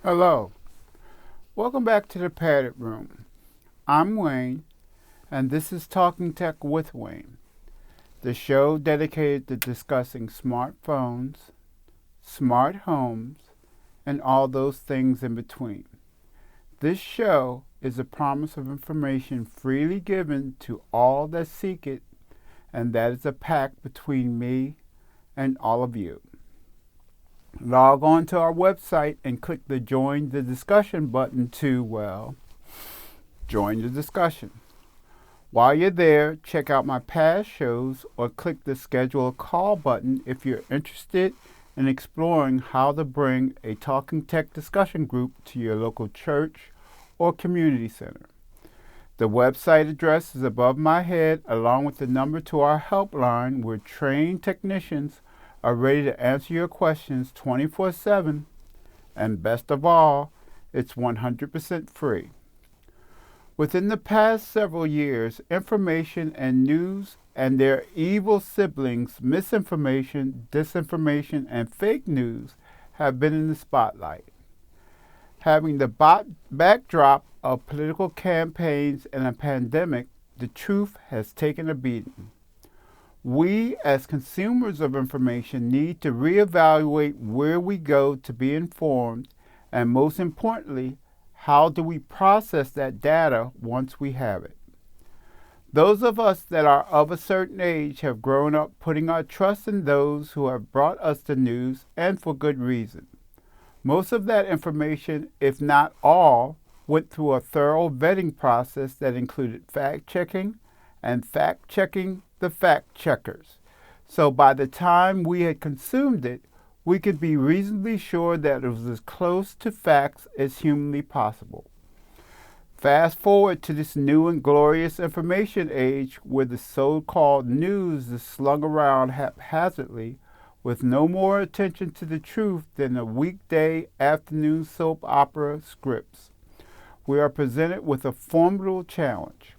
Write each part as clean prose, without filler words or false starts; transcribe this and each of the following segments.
Hello. Welcome back to the Padded Room. I'm Wayne, and this is Talking Tech with Wayne, the show dedicated to discussing smartphones, smart homes, and all those things in between. This show is a promise of information freely given to all that seek it, and that is a pact between me and all of you. Log on to our website and click the Join the Discussion button to, join the discussion. While you're there, check out my past shows or click the Schedule a Call button if you're interested in exploring how to bring a Talking Tech discussion group to your local church or community center. The website address is above my head, along with the number to our helpline where trained technicians are ready to answer your questions 24/7, and best of all, it's 100% free. Within the past several years, information and news and their evil siblings, misinformation, disinformation, and fake news, have been in the spotlight. Having the backdrop of political campaigns and a pandemic, the truth has taken a beating. We, as consumers of information, need to reevaluate where we go to be informed, and most importantly, how do we process that data once we have it? Those of us that are of a certain age have grown up putting our trust in those who have brought us the news, and for good reason. Most of that information, if not all, went through a thorough vetting process that included fact checking and fact checking the fact checkers. So by the time we had consumed it, we could be reasonably sure that it was as close to facts as humanly possible. Fast forward to this new and glorious information age where the so-called news is slung around haphazardly with no more attention to the truth than a weekday afternoon soap opera scripts. We are presented with a formidable challenge.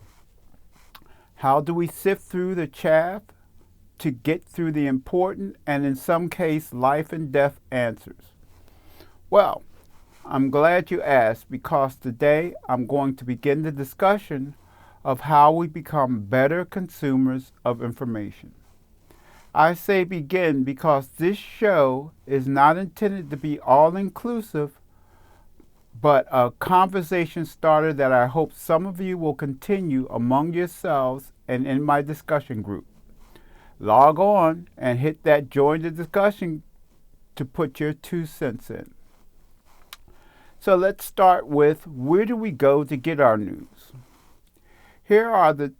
How do we sift through the chaff to get through the important and, in some case, life and death answers? Well, I'm glad you asked, because today I'm going to begin the discussion of how we become better consumers of information. I say begin because this show is not intended to be all-inclusive, but a conversation starter that I hope some of you will continue among yourselves and in my discussion group. Log on and hit that Join the Discussion to put your 2 cents in. So let's start with, where do we go to get our news? Here are the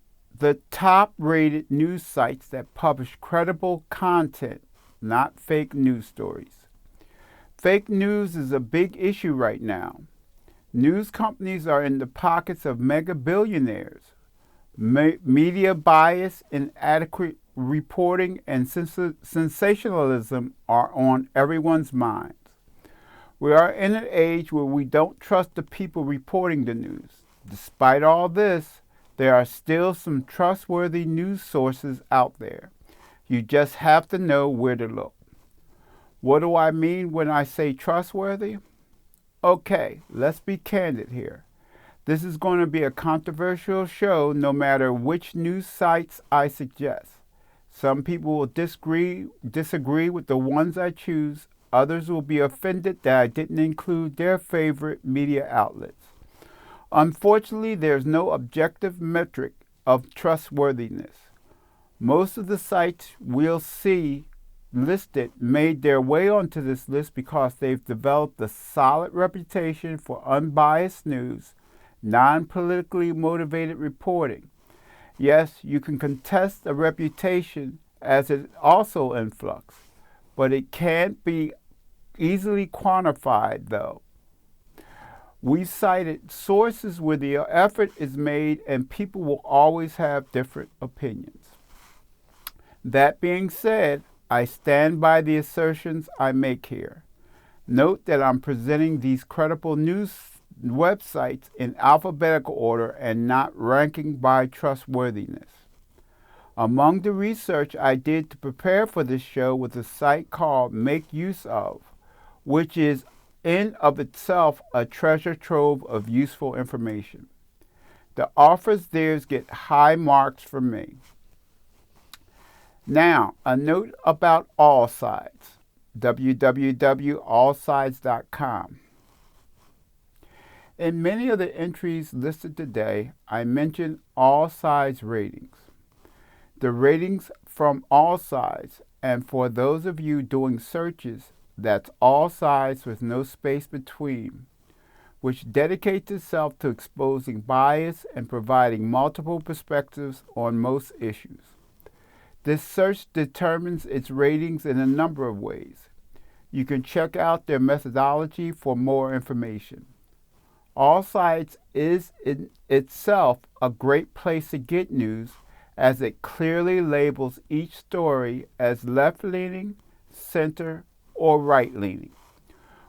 top-rated news sites that publish credible content, not fake news stories. Fake news is a big issue right now. News companies are in the pockets of mega billionaires. Media bias, inadequate reporting, and sensationalism are on everyone's minds. We are in an age where we don't trust the people reporting the news. Despite all this, there are still some trustworthy news sources out there. You just have to know where to look. What do I mean when I say trustworthy? Okay, let's be candid here. This is going to be a controversial show no matter which news sites I suggest. Some people will disagree with the ones I choose. Others will be offended that I didn't include their favorite media outlets. Unfortunately, there's no objective metric of trustworthiness. Most of the sites we'll see listed made their way onto this list because they've developed a solid reputation for unbiased news, non-politically motivated reporting. Yes, you can contest a reputation as it also in flux, but it can't be easily quantified though. We cited sources where the effort is made and people will always have different opinions. That being said, I stand by the assertions I make here. Note that I'm presenting these credible news websites in alphabetical order and not ranking by trustworthiness. Among the research I did to prepare for this show was a site called Make Use Of, which is in of itself a treasure trove of useful information. The authors theirs get high marks from me. Now, a note about All Sides, www.allsides.com. In many of the entries listed today, I mentioned All Sides ratings. The ratings from All Sides, and for those of you doing searches, that's All Sides with no space between, which dedicates itself to exposing bias and providing multiple perspectives on most issues. This search determines its ratings in a number of ways. You can check out their methodology for more information. All Sides is in itself a great place to get news, as it clearly labels each story as left-leaning, center, or right-leaning.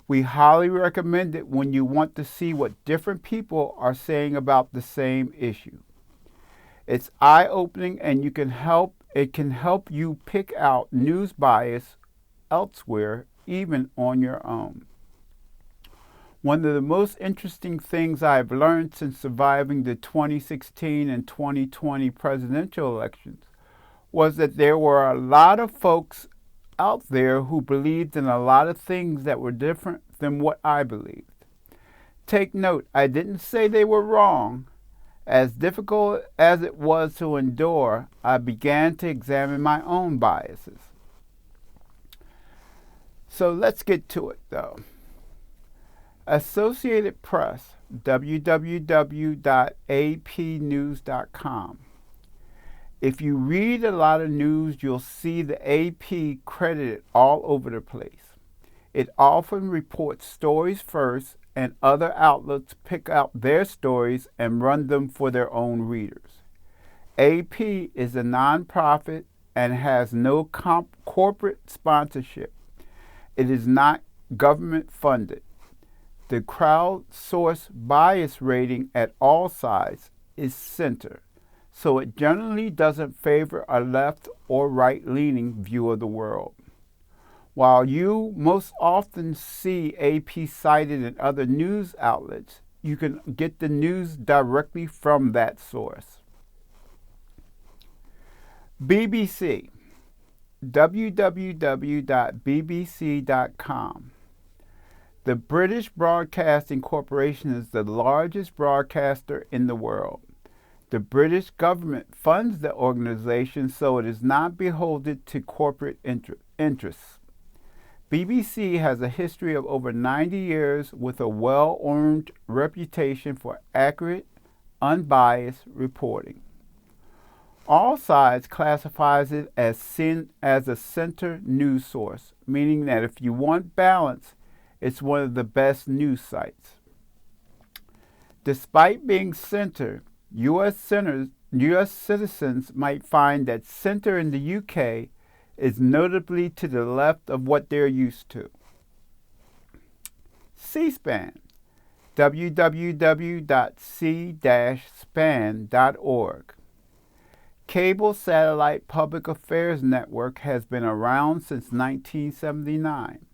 We highly recommend it when you want to see what different people are saying about the same issue. It's eye-opening, and it can help you pick out news bias elsewhere, even on your own. One of the most interesting things I've learned since surviving the 2016 and 2020 presidential elections was that there were a lot of folks out there who believed in a lot of things that were different than what I believed. Take note, I didn't say they were wrong. As difficult as it was to endure, I began to examine my own biases. So let's get to it, though. Associated Press, www.apnews.com. If you read a lot of news, you'll see the AP credited all over the place. It often reports stories first, and other outlets pick out their stories and run them for their own readers. AP is a nonprofit and has no corporate sponsorship. It is not government funded. The crowdsourced bias rating at All Sides is center, so it generally doesn't favor a left or right-leaning view of the world. While you most often see AP cited in other news outlets, you can get the news directly from that source. BBC, www.bbc.com. The British Broadcasting Corporation is the largest broadcaster in the world. The British government funds the organization, so it is not beholden to corporate interests. BBC has a history of over 90 years with a well-earned reputation for accurate, unbiased reporting. All Sides classifies it as a center news source, meaning that if you want balance, it's one of the best news sites. Despite being center, U.S. citizens might find that center in the UK is notably to the left of what they're used to. C-SPAN, www.c-span.org. Cable Satellite Public Affairs Network has been around since 1979.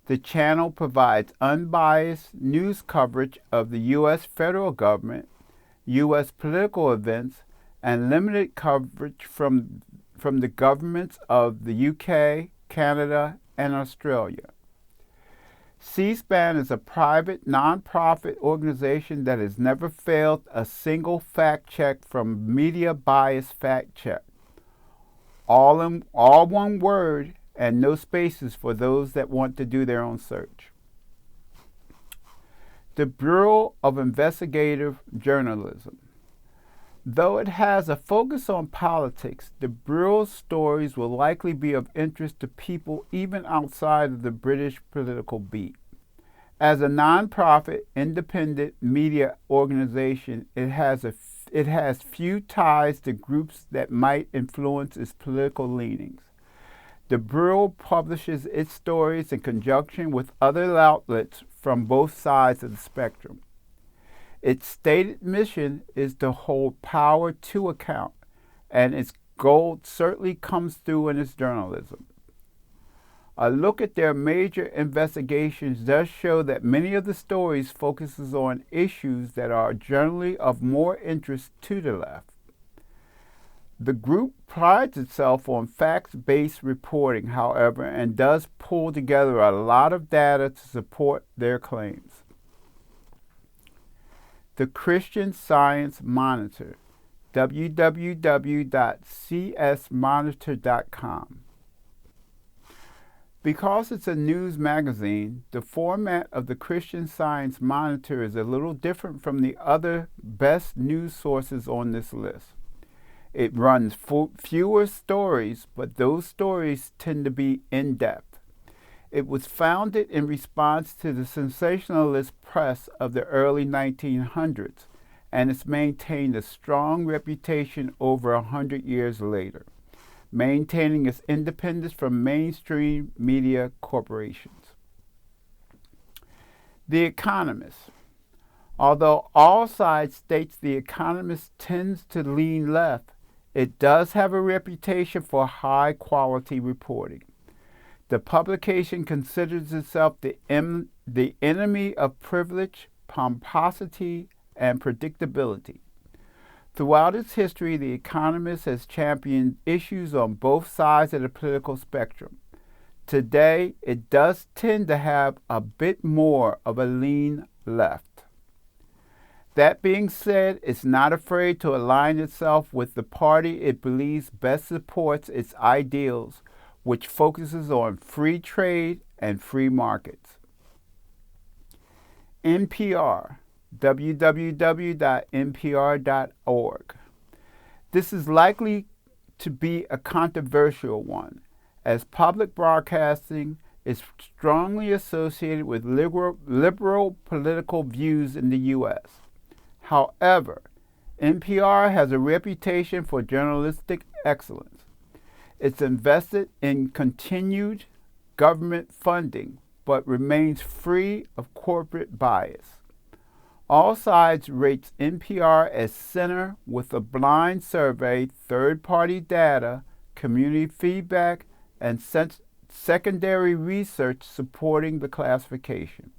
The channel provides unbiased news coverage of the U.S. federal government, U.S. political events, and limited coverage from the governments of the UK, Canada, and Australia. C-SPAN is a private, non-profit organization that has never failed a single fact check from Media Bias Fact Check. All one word, and no spaces for those that want to do their own search. The Bureau of Investigative Journalism. Though it has a focus on politics, the Bureau's stories will likely be of interest to people even outside of the British political beat. As a non-profit, independent media organization, it has few ties to groups that might influence its political leanings. The Bureau publishes its stories in conjunction with other outlets from both sides of the spectrum. Its stated mission is to hold power to account, and its goal certainly comes through in its journalism. A look at their major investigations does show that many of the stories focuses on issues that are generally of more interest to the left. The group prides itself on facts-based reporting, however, and does pull together a lot of data to support their claims. The Christian Science Monitor, www.csmonitor.com. Because it's a news magazine, the format of the Christian Science Monitor is a little different from the other best news sources on this list. It runs fewer stories, but those stories tend to be in-depth. It was founded in response to the sensationalist press of the early 1900s, and it's maintained a strong reputation over 100 years later, maintaining its independence from mainstream media corporations. The Economist. Although all sides states The Economist tends to lean left, it does have a reputation for high-quality reporting. The publication considers itself the enemy of privilege, pomposity, and predictability. Throughout its history, The Economist has championed issues on both sides of the political spectrum. Today, it does tend to have a bit more of a lean left. That being said, it's not afraid to align itself with the party it believes best supports its ideals, which focuses on free trade and free markets. NPR, www.npr.org. This is likely to be a controversial one, as public broadcasting is strongly associated with liberal political views in the U.S. However, NPR has a reputation for journalistic excellence. It's invested in continued government funding, but remains free of corporate bias. All sides rates NPR as center with a blind survey, third-party data, community feedback, and secondary research supporting the classification.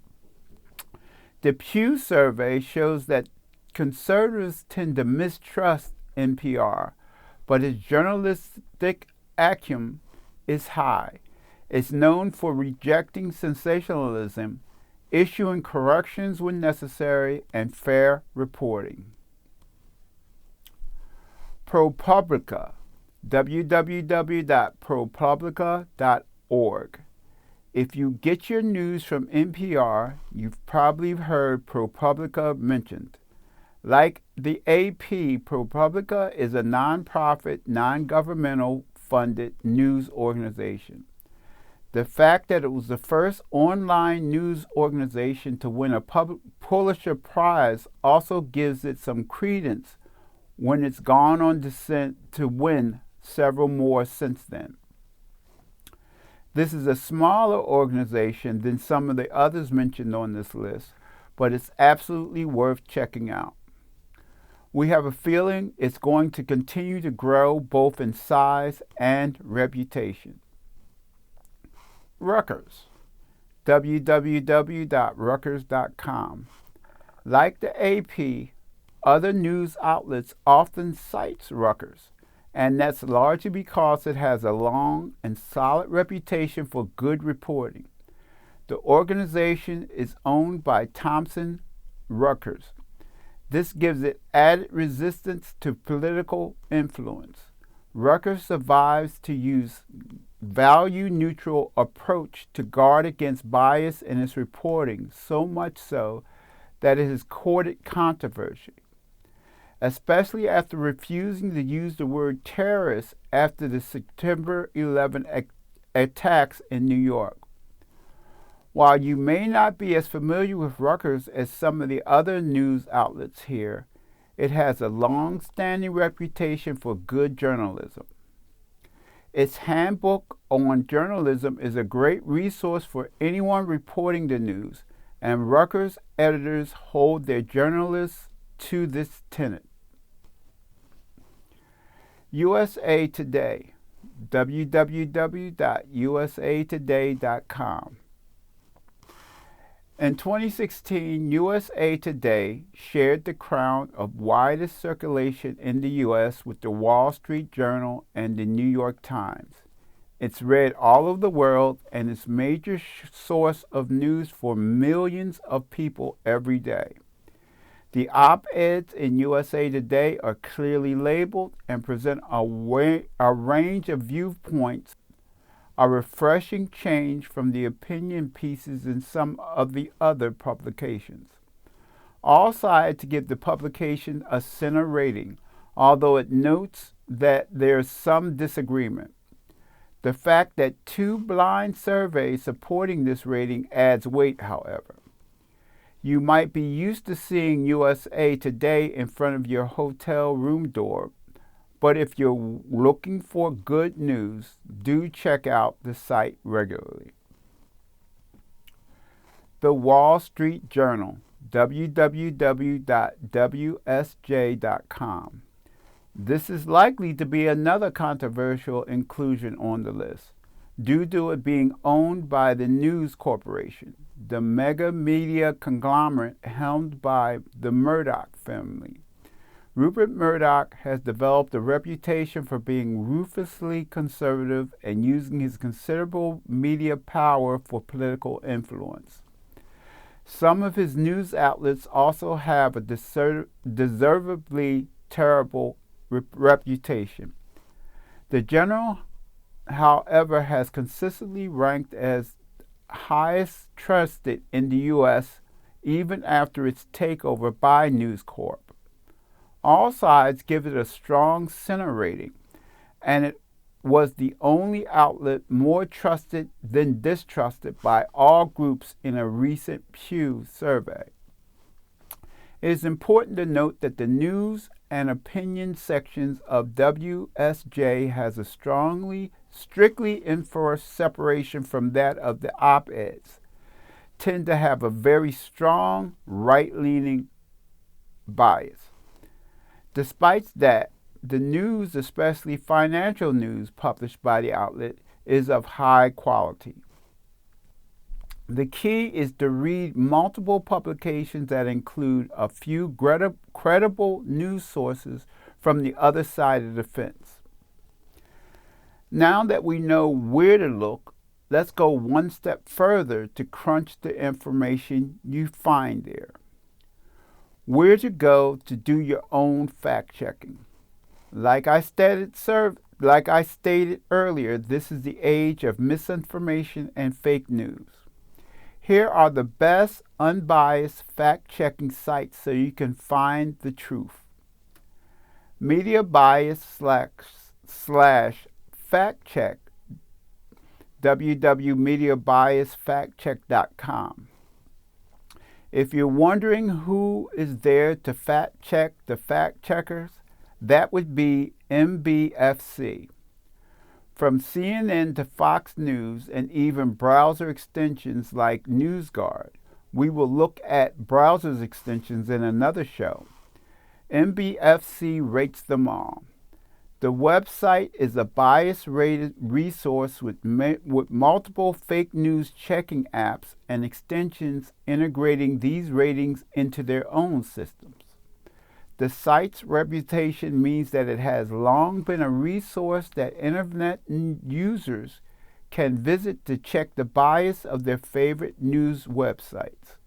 The Pew survey shows that conservatives tend to mistrust NPR, but its journalistic acumen is high. It's known for rejecting sensationalism, issuing corrections when necessary, and fair reporting. ProPublica, www.propublica.org. If you get your news from NPR, you've probably heard ProPublica mentioned. Like the AP, ProPublica is a nonprofit, non-governmental funded news organization. The fact that it was the first online news organization to win a Pulitzer Prize also gives it some credence when it's gone on to win several more since then. This is a smaller organization than some of the others mentioned on this list, but it's absolutely worth checking out. We have a feeling it's going to continue to grow both in size and reputation. Rutgers, www.rutgers.com. Like the AP, other news outlets often cite Rutgers, and that's largely because it has a long and solid reputation for good reporting. The organization is owned by Thomson Reuters. This gives it added resistance to political influence. Rutgers survives to use value-neutral approach to guard against bias in its reporting, so much so that it has courted controversy, especially after refusing to use the word terrorist after the September 11 attacks in New York. While you may not be as familiar with Rutgers as some of the other news outlets here, it has a long-standing reputation for good journalism. Its handbook on journalism is a great resource for anyone reporting the news, and Rutgers editors hold their journalists to this tenet. USA Today, www.usatoday.com. In 2016, USA Today shared the crown of widest circulation in the U.S. with the Wall Street Journal and the New York Times. It's read all over the world and is a major source of news for millions of people every day. The op-eds in USA Today are clearly labeled and present a range of viewpoints, a refreshing change from the opinion pieces in some of the other publications. All sides give the publication a center rating, although it notes that there's some disagreement. The fact that 2 blind surveys supporting this rating adds weight, however. You might be used to seeing USA Today in front of your hotel room door, but if you're looking for good news, do check out the site regularly. The Wall Street Journal, www.wsj.com. This is likely to be another controversial inclusion on the list, due to it being owned by the News Corporation, the mega media conglomerate helmed by the Murdoch family. Rupert Murdoch has developed a reputation for being ruthlessly conservative and using his considerable media power for political influence. Some of his news outlets also have a deservedly terrible reputation. The Journal, however, has consistently ranked as highest trusted in the U.S. even after its takeover by News Corp. All sides give it a strong center rating, and it was the only outlet more trusted than distrusted by all groups in a recent Pew survey. It is important to note that the news and opinion sections of WSJ has a strictly enforced separation from that of the op-eds, tend to have a very strong right-leaning bias. Despite that, the news, especially financial news published by the outlet, is of high quality. The key is to read multiple publications that include a few credible news sources from the other side of the fence. Now that we know where to look, let's go one step further to crunch the information you find there. Where to go to do your own fact-checking. Like I stated earlier, this is the age of misinformation and fake news. Here are the best unbiased fact-checking sites so you can find the truth. Media bias slash fact check, www.mediabiasfactcheck.com. If you're wondering who is there to fact check the fact checkers, that would be MBFC. From CNN to Fox News and even browser extensions like NewsGuard, we will look at browser extensions in another show. MBFC rates them all. The website is a bias-rated resource with multiple fake news checking apps and extensions integrating these ratings into their own systems. The site's reputation means that it has long been a resource that internet users can visit to check the bias of their favorite news websites.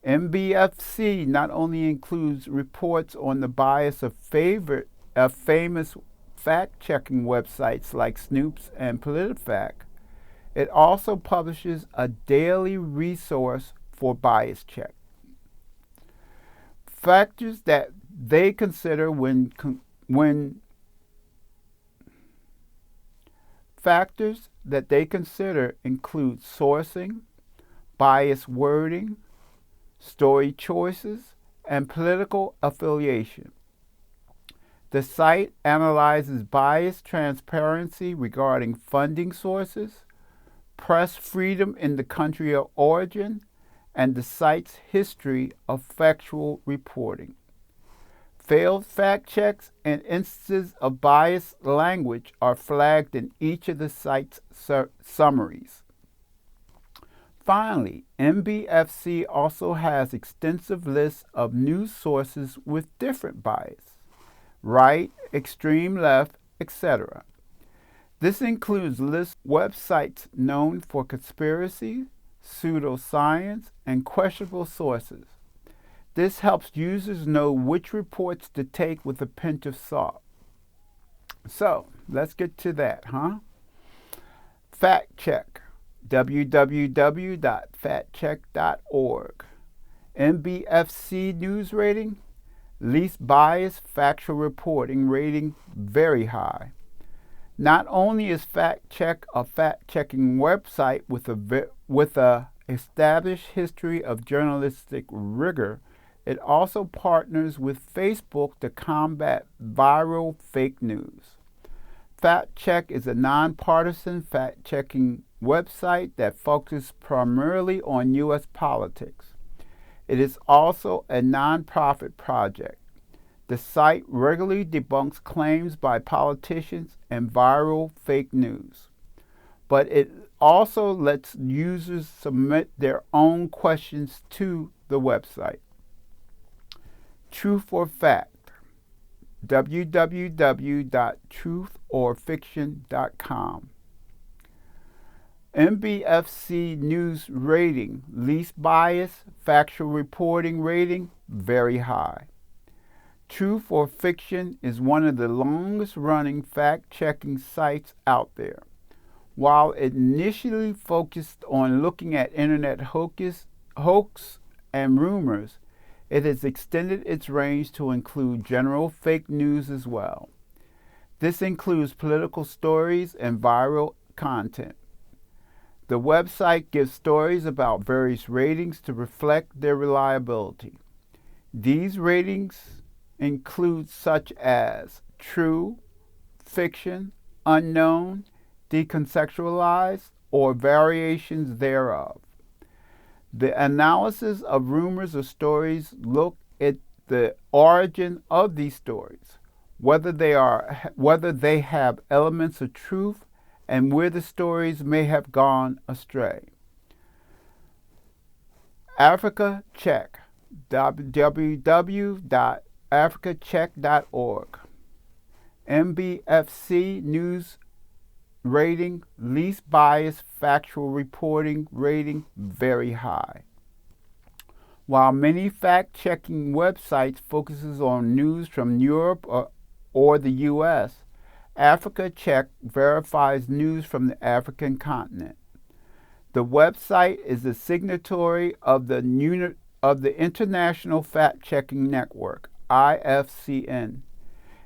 MBFC not only includes reports on the bias of famous fact-checking websites like Snopes and PolitiFact, it also publishes a daily resource for bias check. Factors that they consider include sourcing, bias wording, story choices, and political affiliation. The site analyzes bias transparency regarding funding sources, press freedom in the country of origin, and the site's history of factual reporting. Failed fact checks and instances of biased language are flagged in each of the site's summaries. Finally, MBFC also has extensive lists of news sources with different bias, right, extreme left, etc. This includes lists of websites known for conspiracy, pseudoscience, and questionable sources. This helps users know which reports to take with a pinch of salt. So, let's get to that, Fact check. www.factcheck.org. MBFC news rating, least biased factual reporting rating, very high. Not only is Fact Check a fact-checking website with a established history of journalistic rigor, it also partners with Facebook to combat viral fake news. Fact Check is a nonpartisan fact-checking website that focuses primarily on U.S. politics. It is also a nonprofit project. The site regularly debunks claims by politicians and viral fake news, but it also lets users submit their own questions to the website. Truth or Fact. www.truthaurfiction.com. MBFC news rating, least bias, factual reporting rating, very high. Truth or Fiction is one of the longest running fact-checking sites out there. While it initially focused on looking at internet hoax and rumors, it has extended its range to include general fake news as well. This includes political stories and viral content. The website gives stories about various ratings to reflect their reliability. These ratings include such as true, fiction, unknown, decontextualized, or variations thereof. The analysis of rumors or stories look at the origin of these stories, whether they have elements of truth, and where the stories may have gone astray. Africa Check. www.africacheck.org. MBFC news rating, least biased factual reporting rating, very high. While many fact-checking websites focuses on news from Europe or the U.S., Africa Check verifies news from the African continent. The website is a signatory of the International Fact-Checking Network, IFCN.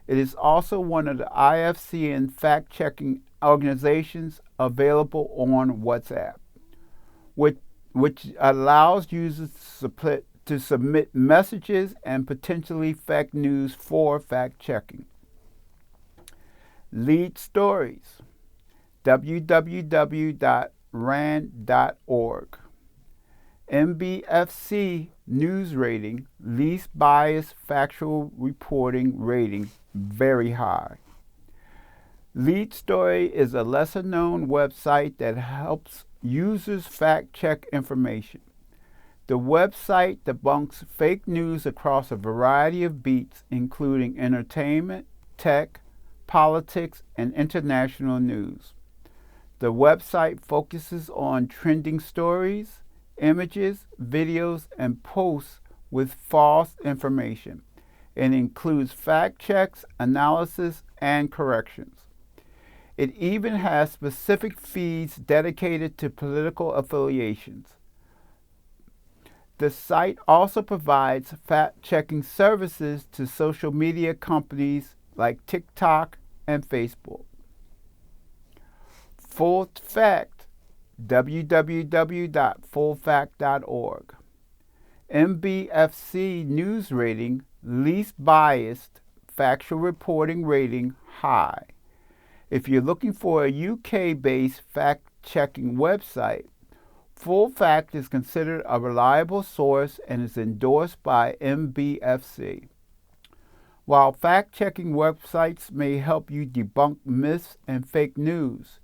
It is also one of the IFCN fact-checking organizations available on WhatsApp, which allows users to submit messages and potentially fake news for fact-checking. Lead stories. www.rand.org. MBFC news rating, least biased factual reporting rating, very high. Lead Story is a lesser-known website that helps users fact-check information. The website debunks fake news across a variety of beats, including entertainment, tech, politics, and international news. The website focuses on trending stories, images, videos, and posts with false information. It includes fact checks, analysis, and corrections. It even has specific feeds dedicated to political affiliations. The site also provides fact-checking services to social media companies like TikTok and Facebook. Full Fact. www.fullfact.org. MBFC news rating, least biased, factual reporting rating, high. If you're looking for a UK-based fact-checking website, Full Fact is considered a reliable source and is endorsed by MBFC. While fact-checking websites may help you debunk myths and fake news,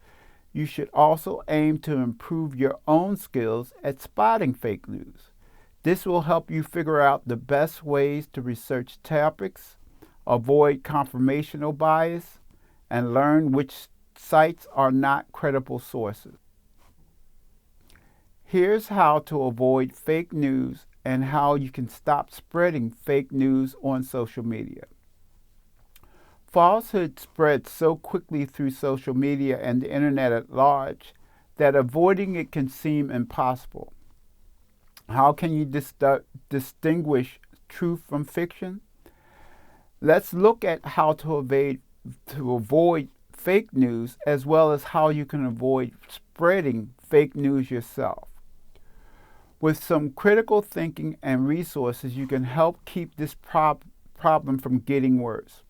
you should also aim to improve your own skills at spotting fake news. This will help you figure out the best ways to research topics, avoid confirmational bias, and learn which sites are not credible sources. Here's how to avoid fake news and how you can stop spreading fake news on social media. Falsehood spreads so quickly through social media and the internet at large that avoiding it can seem impossible. How can you distinguish truth from fiction? Let's look at how to avoid fake news, as well as how you can avoid spreading fake news yourself. With some critical thinking and resources, you can help keep this problem from getting worse.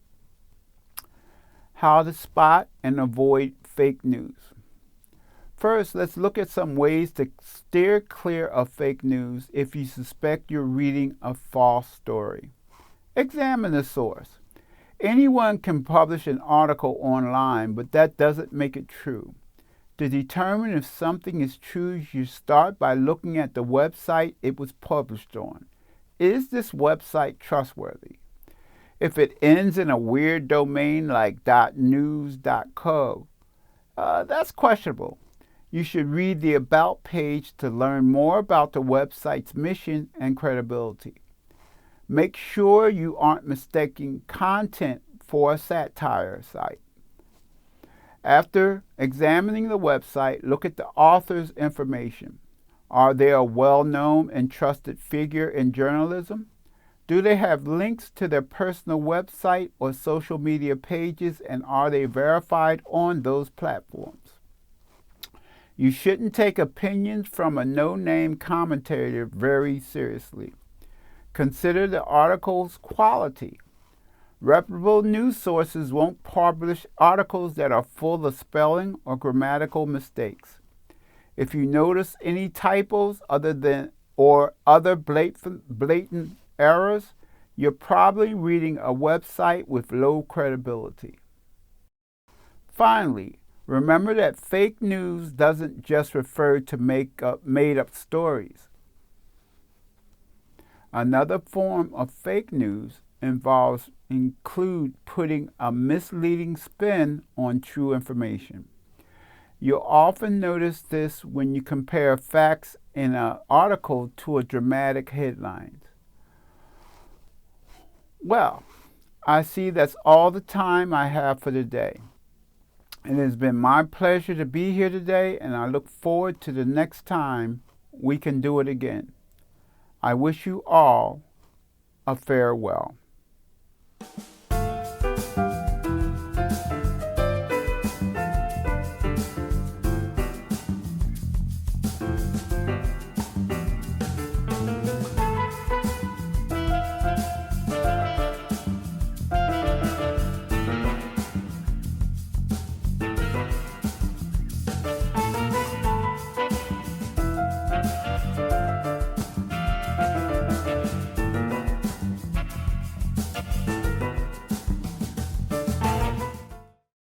How to spot and avoid fake news. First, let's look at some ways to steer clear of fake news if you suspect you're reading a false story. Examine the source. Anyone can publish an article online, but that doesn't make it true. To determine if something is true, you start by looking at the website it was published on. Is this website trustworthy? If it ends in a weird domain like .news.co, that's questionable. You should read the About page to learn more about the website's mission and credibility. Make sure you aren't mistaking content for a satire site. After examining the website, look at the author's information. Are they a well-known and trusted figure in journalism? Do they have links to their personal website or social media pages, and are they verified on those platforms? You shouldn't take opinions from a no-name commentator very seriously. Consider the article's quality. Reputable news sources won't publish articles that are full of spelling or grammatical mistakes. If you notice any typos or other blatant errors, you're probably reading a website with low credibility. Finally, remember that fake news doesn't just refer to made-up stories. Another form of fake news include putting a misleading spin on true information. You'll often notice this when you compare facts in an article to a dramatic headline. Well, I see that's all the time I have for today. It has been my pleasure to be here today, and I look forward to the next time we can do it again. I wish you all a farewell.